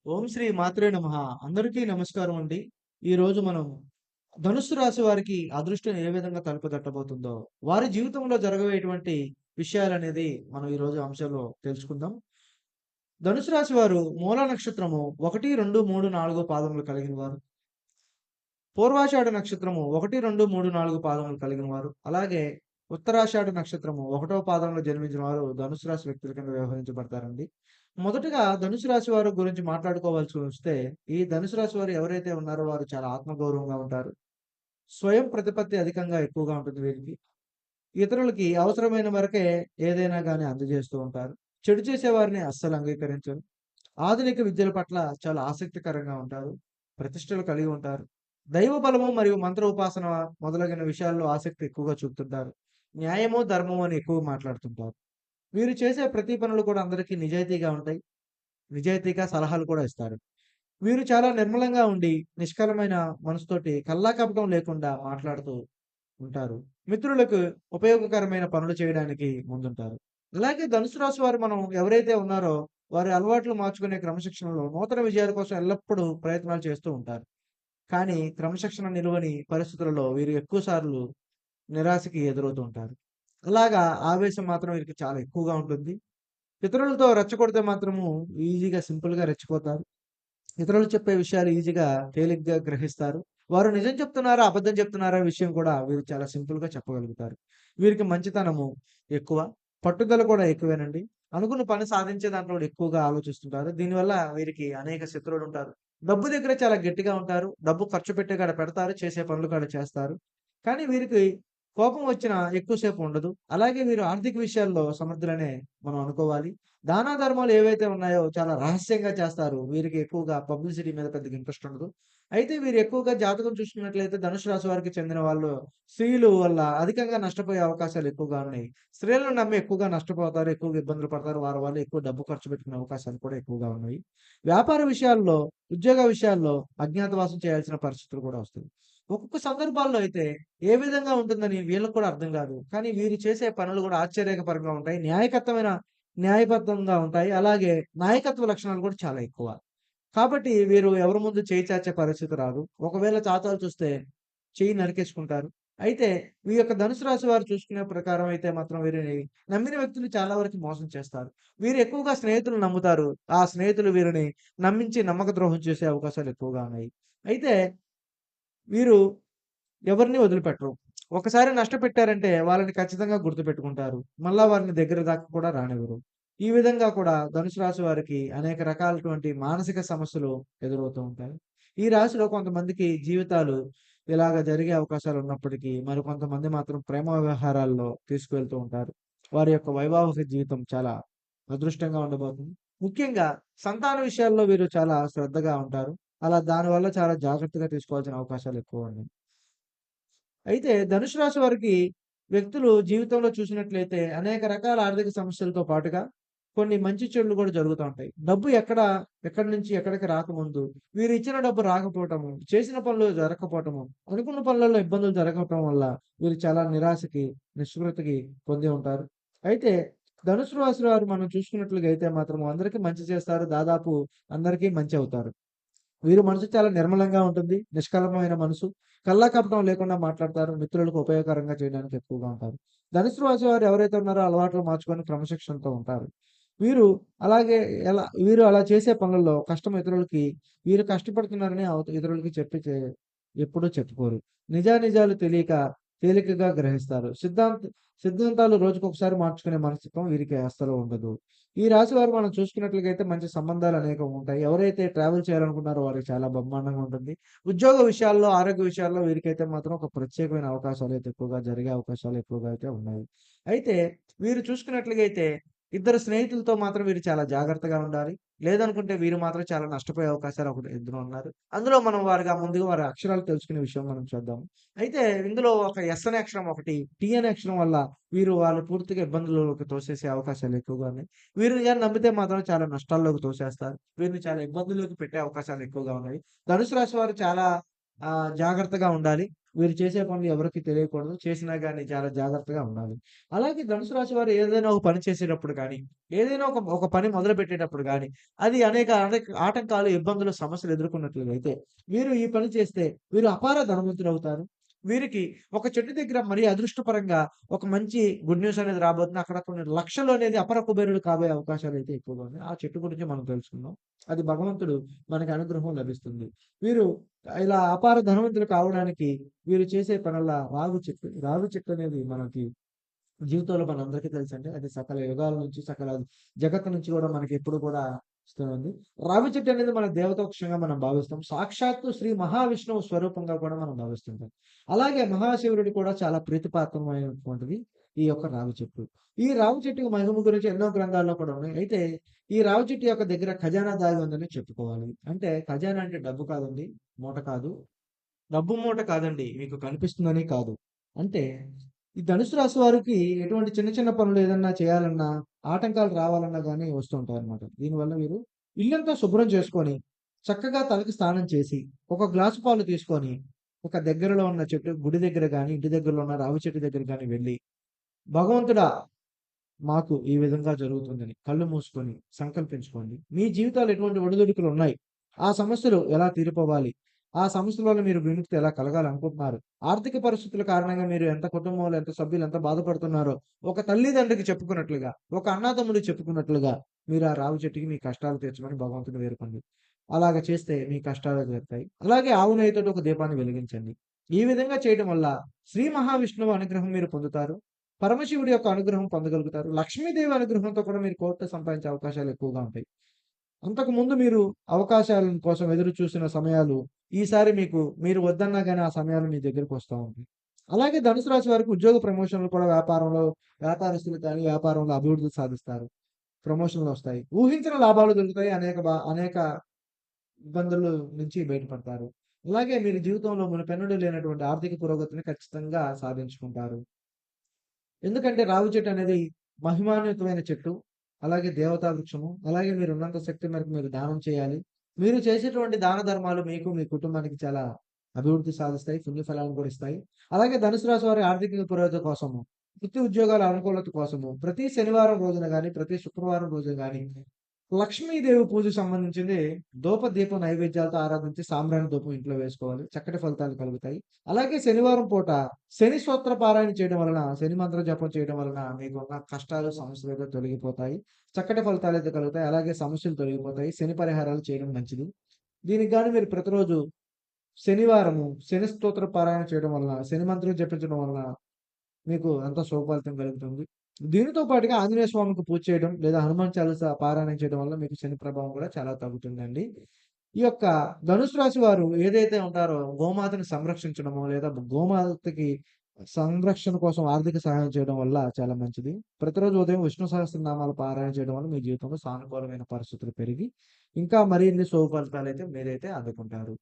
ఓం శ్రీ మాత్రే నమః. అందరికీ నమస్కారం అండి. ఈరోజు మనం ధనుస్సు రాశి వారికి అదృష్టం ఏ విధంగా తలుపు తట్టబోతుందో, వారి జీవితంలో జరగబోయేటువంటి విషయాలనేది మనం ఈరోజు అంశంలో తెలుసుకుందాం. ధనుసు రాశి వారు మూల నక్షత్రము 1, 2, 3, 4 పాదములు కలిగిన వారు. పూర్వాషాఢ నక్షత్రము 1, 2, 3, 4 పాదములు కలిగిన వారు. అలాగే ఉత్తరాషాఢ నక్షత్రము 1వ పాదంలో జన్మించిన వారు ధనుసు రాశి వ్యక్తుల కింద వ్యవహరించబడతారండి. మొదటగా ధనుసు రాశి వారి గురించి మాట్లాడుకోవాల్సి వస్తే, ఈ ధనుసు రాశి వారు ఎవరైతే ఉన్నారో వారు చాలా ఆత్మగౌరవంగా ఉంటారు. స్వయం ప్రతిపత్తి అధికంగా ఎక్కువగా ఉంటుంది వీరికి. ఇతరులకి అవసరమైన వరకే ఏదైనా గాని అందజేస్తూ ఉంటారు. చెడు చేసేవారిని అస్సలు అంగీకరించరు. ఆధునిక విద్యల పట్ల చాలా ఆసక్తికరంగా ఉంటారు. ప్రతిష్టలు కలిగి ఉంటారు. దైవ బలము మరియు మంత్ర ఉపాసన మొదలగిన విషయాల్లో ఆసక్తి ఎక్కువగా చూపుతుంటారు. న్యాయము, ధర్మము అని ఎక్కువ మాట్లాడుతుంటారు. వీరు చేసే ప్రతి పనులు కూడా అందరికీ నిజాయితీగా ఉంటాయి. నిజాయితీగా సలహాలు కూడా ఇస్తారు. వీరు చాలా నిర్మలంగా ఉండి, నిష్కలమైన మనసుతోటి కల్లాకపటం లేకుండా మాట్లాడుతూ ఉంటారు. మిత్రులకు ఉపయోగకరమైన పనులు చేయడానికి ముందుంటారు. అలాగే ధనుసు రాశి వారు మనం ఎవరైతే ఉన్నారో, వారి అలవాట్లు మార్చుకునే క్రమశిక్షణలో నూతన విజయాల కోసం ఎల్లప్పుడూ ప్రయత్నాలు చేస్తూ ఉంటారు. కానీ క్రమశిక్షణ నిలువని పరిస్థితులలో వీరు ఎక్కువ సార్లు నిరాశకి ఎదురవుతూ ఉంటారు. అలాగా ఆవేశం మాత్రం వీరికి చాలా ఎక్కువగా ఉంటుంది. ఇతరులతో రెచ్చగొడితే మాత్రము ఈజీగా సింపుల్‌గా రెచ్చిపోతారు. ఇతరులు చెప్పే విషయాలు ఈజీగా తేలిగ్గా గ్రహిస్తారు. వారు నిజం చెప్తున్నారా? అబద్ధం చెప్తున్నారా? విషయం కూడా వీరు చాలా సింపుల్‌గా చెప్పగలుగుతారు. వీరికి మంచితనము ఎక్కువ. పట్టుదల కూడా ఎక్కువేనండి. అనుకున్న పని సాధించే దాంట్లో కూడా ఎక్కువగా ఆలోచిస్తుంటారు. దీనివల్ల వీరికి అనేక శత్రువులుంటారు. డబ్బు దగ్గర చాలా గట్టిగా ఉంటారు. డబ్బు ఖర్చు పెట్టే కాడ పెడతారు. చేసే పనులు కాడ చేస్తారు. కానీ వీరికి కోపం వచ్చినా ఎక్కువ సేపు ఉండదు. అలాగే వీరు ఆర్థిక విషయాల్లో సమర్థులనే మనం అనుకోవాలి. దాన ధర్మాలు ఏవైతే ఉన్నాయో చాలా రహస్యంగా చేస్తారు. వీరికి ఎక్కువగా పబ్లిసిటీ మీద పెద్దగా ఇంట్రెస్ట్ ఉండదు. అయితే వీరు ఎక్కువగా జాతకం చూసుకున్నట్లయితే ధనుసు రాశి వారికి చెందిన వాళ్ళు స్త్రీలు వల్ల అధికంగా నష్టపోయే అవకాశాలు ఎక్కువగా ఉన్నాయి. స్త్రీలను నమ్మి ఎక్కువగా నష్టపోతారు. ఎక్కువగా ఇబ్బందులు పడతారు. వారి వల్ల ఎక్కువ డబ్బు ఖర్చు పెట్టుకునే అవకాశాలు కూడా ఎక్కువగా ఉన్నాయి. వ్యాపార విషయాల్లో, ఉద్యోగ విషయాల్లో అజ్ఞాతవాసం చేయాల్సిన పరిస్థితులు కూడా వస్తాయి. ఒక్కొక్క సందర్భాల్లో అయితే ఏ విధంగా ఉంటుందని వీళ్ళకి కూడా అర్థం కాదు. కానీ వీరు చేసే పనులు కూడా ఆశ్చర్యకరంగా ఉంటాయి. న్యాయబద్ధంగా ఉంటాయి. అలాగే నాయకత్వ లక్షణాలు కూడా చాలా ఎక్కువ. కాబట్టి వీరు ఎవరి ముందు చేయి చాచే పరిస్థితి రాదు. ఒకవేళ చాచాల్సొస్తే చెయ్యి నరికేసుకుంటారు. అయితే ఈ యొక్క ధనుసు రాశి వారు చూసుకునే ప్రకారం అయితే మాత్రం వీరిని నమ్మిన వ్యక్తులు చాలా వరకు మోసం చేస్తారు. వీరు ఎక్కువగా స్నేహితులను నమ్ముతారు. ఆ స్నేహితులు వీరిని నమ్మించి నమ్మక ద్రోహం చేసే అవకాశాలు ఎక్కువగా ఉన్నాయి. అయితే వీరు ఎవరిని వదిలిపెట్టరు. ఒకసారి నష్టపెట్టారంటే వాళ్ళని ఖచ్చితంగా గుర్తుపెట్టుకుంటారు. మళ్ళా వారిని దగ్గర దాకా కూడా రానివ్వరు. ఈ విధంగా కూడా ధనుసు రాశి వారికి అనేక రకాలటువంటి మానసిక సమస్యలు ఎదురవుతూ ఉంటాయి. ఈ రాశిలో కొంతమందికి జీవితాలు ఇలాగ జరిగే అవకాశాలు ఉన్నప్పటికీ, మరికొంతమంది మాత్రం ప్రేమ వ్యవహారాల్లో తీసుకువెళ్తూ ఉంటారు. వారి యొక్క వైవాహిక జీవితం చాలా అదృష్టంగా ఉండబోతుంది. ముఖ్యంగా సంతాన విషయాల్లో వీరు చాలా శ్రద్ధగా ఉంటారు. అలా దానివల్ల చాలా జాగ్రత్తగా తీసుకోవాల్సిన అవకాశాలు ఎక్కువున్నాయి. అయితే ధనుసు రాశి వారికి వ్యక్తులు జీవితంలో చూసినట్లయితే అనేక రకాల ఆర్థిక సమస్యలతో పాటుగా కొన్ని మంచి చెడులు కూడా జరుగుతా ఉంటాయి. డబ్బు ఎక్కడి నుంచి ఎక్కడికి రాకముందు వీరు ఇచ్చిన డబ్బు రాకపోవటము, చేసిన పనులు జరగకపోవటము, అనుకున్న పనులలో ఇబ్బందులు జరగటం వల్ల వీరు చాలా నిరాశకి, నిస్పృహతకి పొంది ఉంటారు. అయితే ధనుసు రాశి వారు మనం చూసుకున్నట్లుగా అయితే మాత్రం అందరికీ మంచి చేస్తారు. దాదాపు అందరికీ మంచి అవుతారు. వీరి మనసు చాలా నిర్మలంగా ఉంటుంది. నిష్కల్మమైన మనసు. కల్లాకపటం లేకుండా మాట్లాడతారు. మిత్రులకు ఉపయోగకరంగా చేయడానికి ఎక్కువగా ఉంటారు. ధనుసు రాశి వారు ఎవరైతే ఉన్నారో అలవాట్లు మార్చుకొని క్రమశిక్షణతో ఉంటారు. వీరు వీరు అలా చేసే పనుల్లో కష్టం ఇతరులకి వీరు కష్టపడుతున్నారని ఇతరులకి ఎప్పుడూ చెప్పుకోరు. నిజానిజాలు తెలియక తేలికగా గ్రహిస్తారు. సిద్ధాంతాలు రోజుకొకసారి మార్చుకునే మనస్తత్వం వీరికి అస్సలు ఉండదు. ఈ రాశి వారు మనం చూసుకున్నట్లయితే మంచి సంబంధాలు అనేకం ఉంటాయి. ఎవరైతే ట్రావెల్ చేయాలనుకున్నారో వారికి చాలా బ్రహ్మాండంగా ఉంటుంది. ఉద్యోగ విషయాల్లో, ఆరోగ్య విషయాల్లో వీరికైతే మాత్రం ఒక ప్రత్యేకమైన అవకాశాలైతే ఎక్కువగా జరిగే అవకాశాలు ఎక్కువగా అయితే ఉన్నాయి. అయితే వీరు చూసుకున్నట్లయితే ఇద్దరు స్నేహితులతో మాత్రం వీరు చాలా జాగ్రత్తగా ఉండాలి. లేదనుకుంటే వీరు మాత్రం చాలా నష్టపోయే అవకాశాలు ఇద్దరు ఉన్నారు. అందులో మనం ముందుగా వారి అక్షరాలు తెలుసుకునే విషయం మనం చూద్దాం. అయితే ఇందులో ఒక ఎస్ అనే అక్షరం ఒకటి, టీ అనే అక్షరం వల్ల వాళ్ళు పూర్తిగా ఇబ్బందుల్లోకి తోసేసే అవకాశాలు ఎక్కువగా ఉన్నాయి. వీరిని గాని నమ్మితే మాత్రం చాలా నష్టాల్లోకి తోసేస్తారు. వీరిని చాలా ఇబ్బందుల్లోకి పెట్టే అవకాశాలు ఎక్కువగా ఉన్నాయి. ధనుసు రాశి వారు చాలా జాగ్రత్తగా ఉండాలి. వీరు చేసే పనులు ఎవరికీ తెలియకూడదు. చేసినా గాని చాలా జాగ్రత్తగా ఉండాలి. అలాగే ధనుసు రాశి వారు ఏదైనా ఒక పని చేసేటప్పుడు గాని, ఏదైనా ఒక పని మొదలుపెట్టేటప్పుడు గాని, అది అనేక ఆటంకాలు, ఇబ్బందులు, సమస్యలు ఎదుర్కొన్నట్లయితే, వీరు ఈ పని చేస్తే వీరు అపార ధనవంతులవుతారు. వీరికి ఒక చెట్టు దగ్గర మరీ అదృష్టపరంగా ఒక మంచి గుడ్ న్యూస్ అనేది రాబోతుంది. అక్కడ కొన్ని లక్షలు అనేది అపర కుబేరుడు కాబోయే అవకాశాలైతే ఎక్కువగా ఉన్నాయి. ఆ చెట్టు గురించి మనం తెలుసుకుందాం. అది భగవంతుడు మనకి అనుగ్రహం లభిస్తుంది. వీరు ఇలా అపార ధనవంతులు కావడానికి వీరు చేసే పనల్లా రావి చెట్టు. రావి చెట్టు అనేది మనకి జీవితంలో మనందరికీ తెలుసండి. అది సకల యుగాల నుంచి, సకల జగత్తు నుంచి గూడా మనకెప్పుడు కూడా వస్తుంది. రావి చెట్టు అనేది మన దేవతావృక్షంగా మనం భావిస్తాం. సాక్షాత్తు శ్రీ మహావిష్ణువు స్వరూపంగా కూడా మనం భావిస్తుంటాం. అలాగే మహాశివుడికి కూడా చాలా ప్రీతిపాత్రమైనటువంటిది ఈ యొక్క రావి చెట్టు. ఈ రావి చెట్టుకి మహిమ గురించి ఎన్నో గ్రంథాల్లో కూడా ఉన్నాయి. అయితే ఈ రావి చెట్టు యొక్క దగ్గర ఖజానా దాగి ఉందని చెప్పుకోవాలి. అంటే ఖజానా అంటే డబ్బు కాదండి, మూట కాదు. డబ్బు మూట కాదండి. మీకు కనిపిస్తుందని కాదు. అంటే ఈ ధనుసు రాశి వారికి ఎటువంటి చిన్న చిన్న పనులు ఏదన్నా చేయాలన్నా, ఆటంకాలు రావాలన్నా గాని వస్తూ ఉంటాయన్నమాట. దీనివల్ల మీరు ఇల్లంతా శుభ్రం చేసుకొని, చక్కగా తలకి స్నానం చేసి, ఒక గ్లాసు పాలు తీసుకొని, ఒక దగ్గరలో ఉన్న చెట్టు గుడి దగ్గర గాని, ఇంటి దగ్గరలో ఉన్న రావి చెట్టు దగ్గర గాని వెళ్లి, భగవంతుడా! మాకు ఈ విధంగా జరుగుతుందని కళ్ళు మూసుకొని సంకల్పించుకోండి. మీ జీవితాలు ఎటువంటి ఒడిదుడుకులున్నాయి? ఆ సమస్యలు ఎలా తీరిపోవాలి? ఆ సమస్యల వల్ల మీరు విముక్తి ఎలా కలగాలనుకుంటున్నారు? ఆర్థిక పరిస్థితుల కారణంగా మీరు ఎంత కుటుంబంలో ఎంత సభ్యులు ఎంత బాధపడుతున్నారో, ఒక తల్లిదండ్రికి చెప్పుకున్నట్లుగా, ఒక అన్నాతమ్ముడికి చెప్పుకున్నట్లుగా మీరు ఆ రావి చెట్టుకి మీ కష్టాలు తీర్చమని భగవంతుని వేడుకోండి. అలాగ చేస్తే మీ కష్టాలు తీరుతాయి. అలాగే ఆవు నెయ్యితోటి ఒక దీపాన్ని వెలిగించండి. ఈ విధంగా చేయడం వల్ల శ్రీ మహావిష్ణువు అనుగ్రహం మీరు పొందుతారు. పరమశివుడి యొక్క అనుగ్రహం పొందగలుగుతారు. లక్ష్మీదేవి అనుగ్రహంతో కూడా మీరు కోట్లు సంపాదించే అవకాశాలు ఎక్కువగా ఉంటాయి. అంతకుముందు మీరు అవకాశాల కోసం ఎదురు చూసిన సమయాలు, ఈసారి మీరు వద్దన్నా గాని ఆ సమయాలు మీ దగ్గరకొస్తా ఉంటాయి. అలాగే ధనుసు రాశి వారికి ఉద్యోగ ప్రమోషన్‌లు కూడా వ్యాపారస్తులు కానీ వ్యాపారంలో అభివృద్ధి సాధిస్తారు. ప్రమోషన్‌లొస్తాయి. ఊహించని లాభాలు దొరుకుతాయి. అనేక ఇబ్బందుల నుంచి బయటపడతారు. అలాగే మీరు జీవితంలో మునుపెన్నడూ లేనటువంటి ఆర్థిక పురోగతిని ఖచ్చితంగా సాధించుకుంటారు. ఎందుకంటే రావి చెట్టు అనేది మహిమాన్వితమైన చెట్టు. అలాగే దేవతా వృక్షము. అలాగే మీరున్నంత శక్తి మేరకు మీరు దానం చేయాలి. మీరు చేసేటువంటి దాన ధర్మాలు మీకు, మీ కుటుంబానికి చాలా అభివృద్ధి సాధిస్తాయి. పుణ్య ఫలాలను కూడా ఇస్తాయి. అలాగే ధనుసు రాశి వారి ఆర్థిక పురోగతి కోసము, వృత్తి ఉద్యోగాల అనుకూలత కోసము ప్రతి శనివారం రోజున గాని, ప్రతి శుక్రవారం రోజున గాని లక్ష్మీదేవి పూజకు సంబంధించింది దీప నైవేద్యాలతో ఆరాధించి సాంబ్రాణి ధూపం ఇంట్లో వేసుకోవాలి. చక్కటి ఫలితాలు కలుగుతాయి. అలాగే శనివారం పూట శని స్తోత్ర పారాయణ చేయడం వలన, శని మంత్ర జపం చేయడం వలన మీకున్న కష్టాలు, సమస్యలైతే తొలగిపోతాయి. చక్కటి ఫలితాలైతే కలుగుతాయి. అలాగే సమస్యలు తొలగిపోతాయి. శని పరిహారాలు చేయడం మంచిది. దీనికి గాని మీరు ప్రతిరోజు శనివారము శని స్తోత్ర పారాయణ చేయడం వలన, శని మంత్రం జపించడం వలన మీకు ఎంతో శుభఫలితం కలుగుతుంది. దీనితో పాటుగా ఆంజనేయ స్వామికి పూజ చేయడం లేదా హనుమాన్ చాలీసా పారాయణం చేయడం వల్ల మీకు శని ప్రభావం కూడా చాలా తగ్గుతుందండి. ఈ యొక్క ధనుసు రాశి వారు ఏదైతే ఉంటారో గోమాతని సంరక్షించడమో లేదా గోమాతకి సంరక్షణ కోసం ఆర్థిక సహాయం చేయడం వల్ల చాలా మంచిది. ప్రతిరోజు ఉదయం విష్ణు సహస్రనామాలు పారాయణ చేయడం వల్ల మీ జీవితంలో సానుకూలమైన పరిస్థితులు పెరిగి ఇంకా మరిన్ని శుభ ఫలితాలైతే మీరైతే అందుకుంటారు.